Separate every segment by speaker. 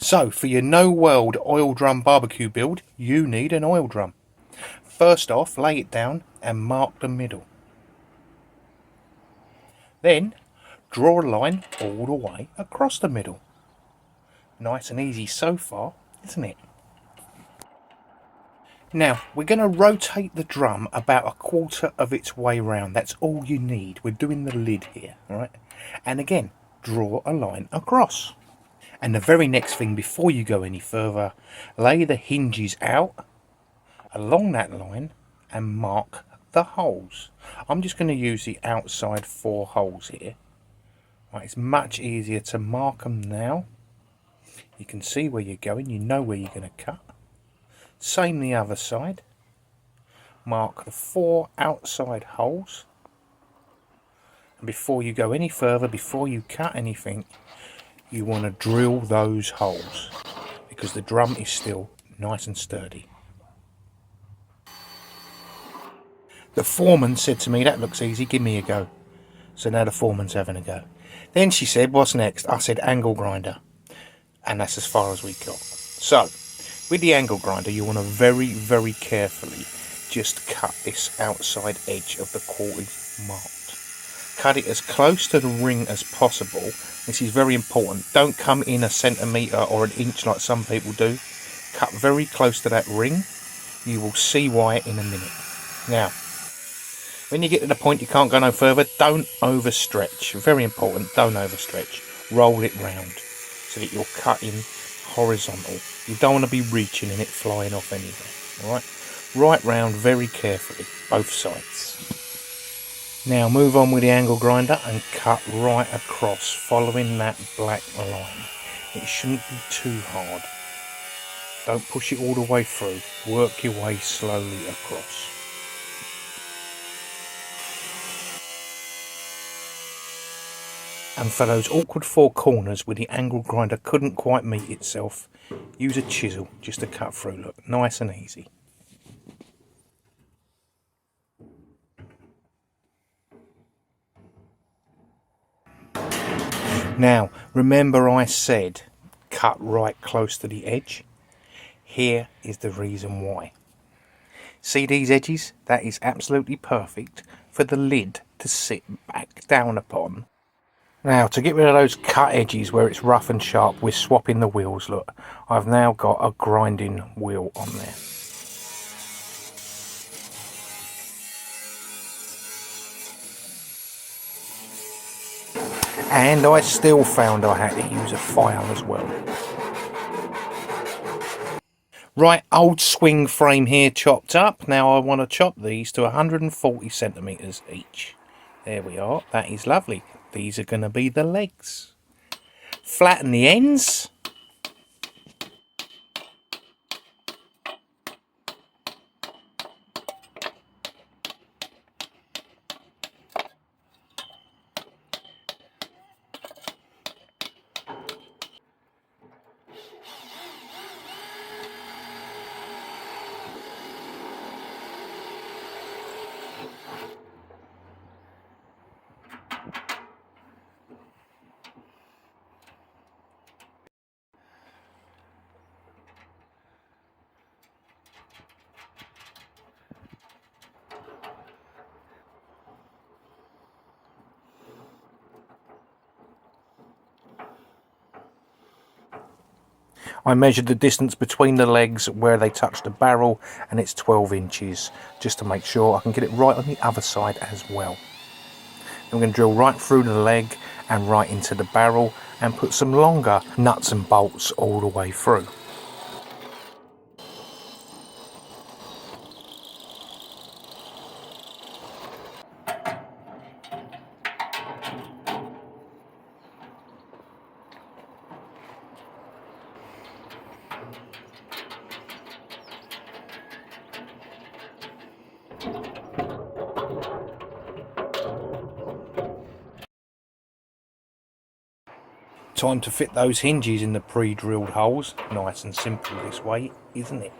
Speaker 1: So for your no weld oil drum barbecue build, you need an oil drum. First off, lay it down and mark the middle. Then draw a line all the way across the middle. Nice and easy so far, isn't it? Now we're going to rotate the drum about a quarter of its way round. That's all you need. We're doing the lid here, alright? And again, draw a line across. And the very next thing, before you go any further, lay the hinges out along that line and mark the holes. I'm just going to use the outside 4 holes here. Right, it's much easier to mark them now. You can see where you're going, you know where you're going to cut. Same the other side. Mark the 4 outside holes. And before you go any further, before you cut anything, you want to drill those holes because the drum is still nice and sturdy. The foreman said to me, "That looks easy, give me a go." So now the foreman's having a go. Then she said, "What's next?" I said, "Angle grinder." And that's as far as we got. So with the angle grinder, you want to very carefully just cut this outside edge of the quarters marked. Cut it as close to the ring as possible. This is very important. Don't come in a centimetre or an inch like some people do. Cut very close to that ring. You will see why in a minute. Now, when you get to the point you can't go no further, don't overstretch. Very important, don't overstretch. Roll it round so that you're cutting horizontal. You don't want to be reaching and it flying off anywhere. Alright? Right round very carefully, both sides. Now move on with the angle grinder and cut right across, following that black line. It shouldn't be too hard. Don't push it all the way through. Work your way slowly across. And for those awkward 4 corners where the angle grinder couldn't quite meet itself, use a chisel just to cut through. Look, nice and easy. Now, remember I said cut right close to the edge? Here is the reason why. See these edges? That is absolutely perfect for the lid to sit back down upon. Now, to get rid of those cut edges where it's rough and sharp, we're swapping the wheels. Look, I've now got a grinding wheel on there. And I still found I had to use a file as well. Right, old swing frame here chopped up. Now I want to chop these to 140 centimetres each. There we are, that is lovely. These are going to be the legs. Flatten the ends. I measured the distance between the legs where they touch the barrel, and it's 12 inches, just to make sure I can get it right on the other side as well. I'm going to drill right through the leg and right into the barrel and put some longer nuts and bolts all the way through. Time to fit those hinges in the pre-drilled holes. Nice and simple this way, isn't it?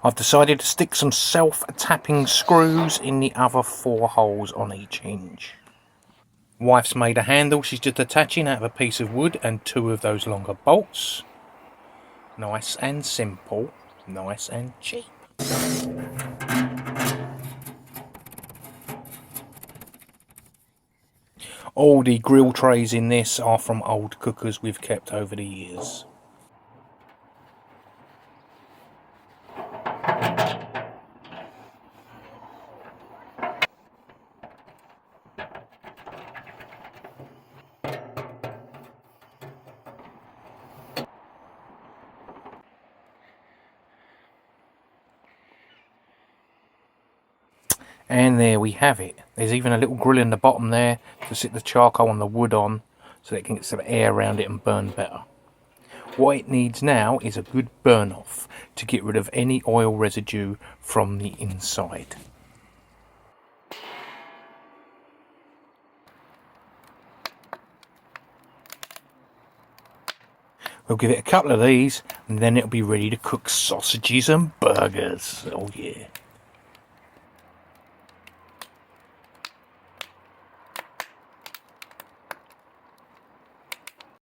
Speaker 1: I've decided to stick some self-tapping screws in the other 4 holes on each hinge. Wife's made a handle she's just attaching out of a piece of wood and 2 of those longer bolts. Nice and simple, nice and cheap. All the grill trays in this are from old cookers we've kept over the years. And there we have it. There's even a little grill in the bottom there to sit the charcoal and the wood on so that it can get some air around it and burn better. What it needs now is a good burn off to get rid of any oil residue from the inside. We'll give it a couple of these and then it'll be ready to cook sausages and burgers. Oh yeah.